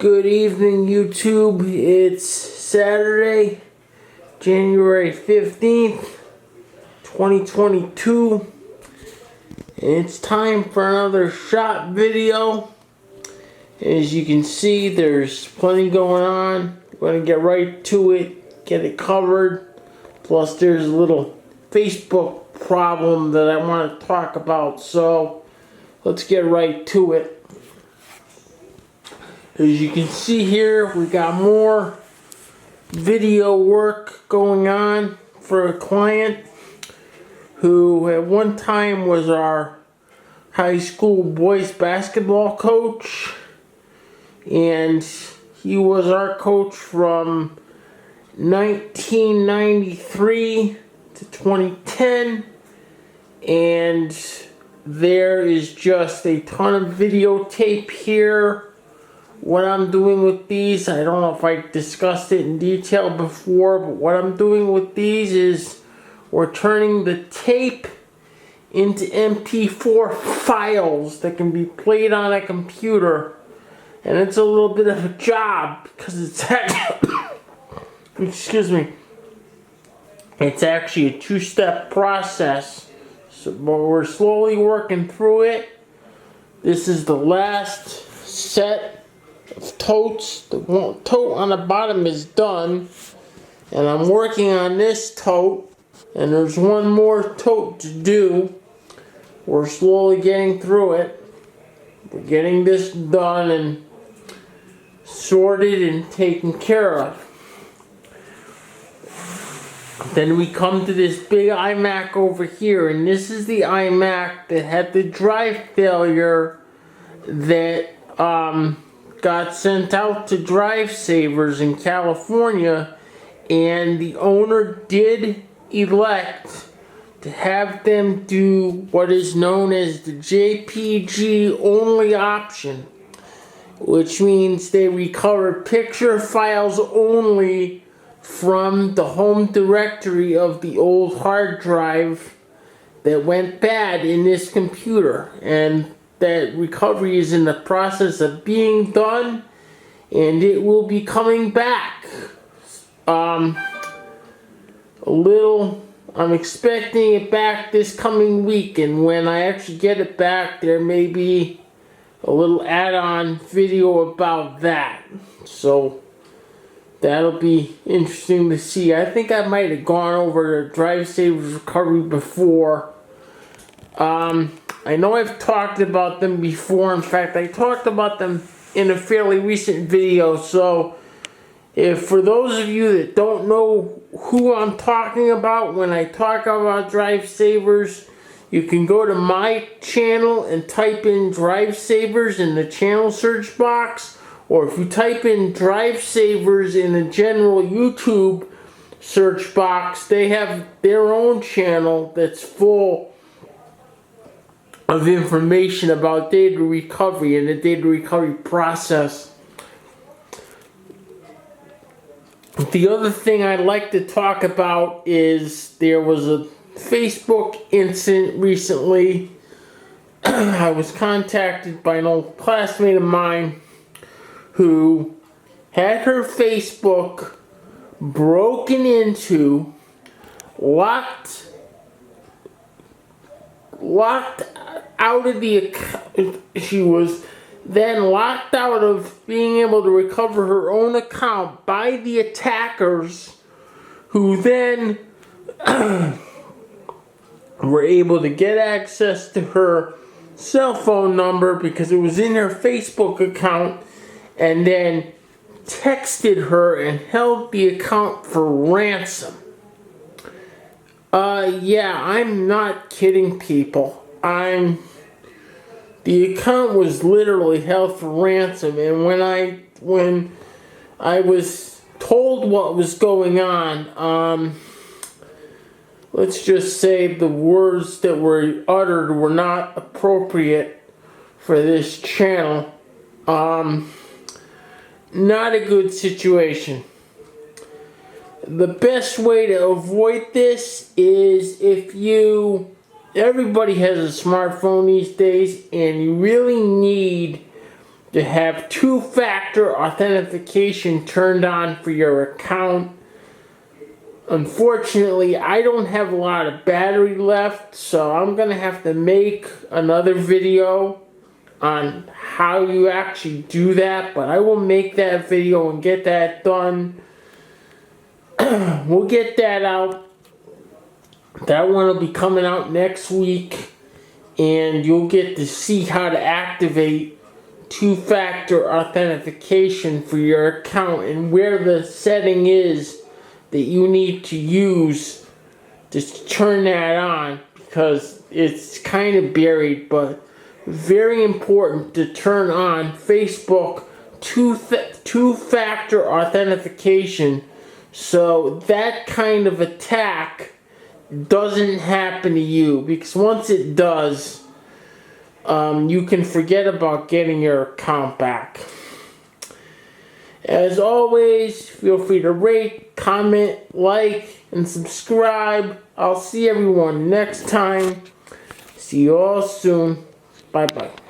Good evening, YouTube. It's Saturday, January 15th, 2022. And it's time for another shot video. As you can see, there's plenty going on. We're going to get right to it, get it covered. Plus, there's a little Facebook problem that I want to talk about. So, let's get right to it. As you can see here, we got more video work going on for a client who at one time was our high school boys basketball coach, and he was our coach from 1993 to 2010, and there is just a ton of videotape here. What I'm doing with these, I don't know if I discussed it in detail before, but what I'm doing with these is we're turning the tape into MP4 files that can be played on a computer. And it's a little bit of a job because it's excuse me. It's actually a two-step process. So, but we're slowly working through it. This is the last set of totes. The tote on the bottom is done, and I'm working on this tote, and there's one more tote to do. We're slowly getting through it. We're getting this done and sorted and taken care of. Then we come to this big iMac over here, and this is the iMac that had the drive failure that got sent out to Drive Savers in California, and the owner did elect to have them do what is known as the JPG only option, which means they recover picture files only from the home directory of the old hard drive that went bad in this computer. And that recovery is in the process of being done, and it will be coming back. I'm expecting it back this coming week, and when I actually get it back, there may be a little add-on video about that. So that'll be interesting to see. I think I might have gone over the Drive Savers recovery before. I know I've talked about them before. In fact, I talked about them in a fairly recent video. So, for those of you that don't know who I'm talking about when I talk about Drive Savers, you can go to my channel and type in Drive Savers in the channel search box. Or if you type in Drive Savers in the general YouTube search box, they have their own channel that's full of information about data recovery and the data recovery process. The other thing I'd like to talk about is there was a Facebook incident recently. I was contacted by an old classmate of mine who had her Facebook broken into, locked out of the account. She was then locked out of being able to recover her own account by the attackers, who then were able to get access to her cell phone number because it was in her Facebook account, and then texted her and held the account for ransom. Yeah, I'm not kidding, people. The account was literally held for ransom, and when I was told what was going on, let's just say the words that were uttered were not appropriate for this channel. Not a good situation. The best way to avoid this is everybody has a smartphone these days, and you really need to have two-factor authentication turned on for your account. Unfortunately, I don't have a lot of battery left, so I'm going to have to make another video on how you actually do that, but I will make that video and get that done. We'll get that out. That one will be coming out next week, and you'll get to see how to activate two-factor authentication for your account and where the setting is that you need to use to turn that on, because it's kind of buried, but very important to turn on Facebook two-factor authentication so that kind of attack doesn't happen to you, because once it does, you can forget about getting your account back. As always, feel free to rate, comment, like, and subscribe. I'll see everyone next time. See you all soon. Bye-bye.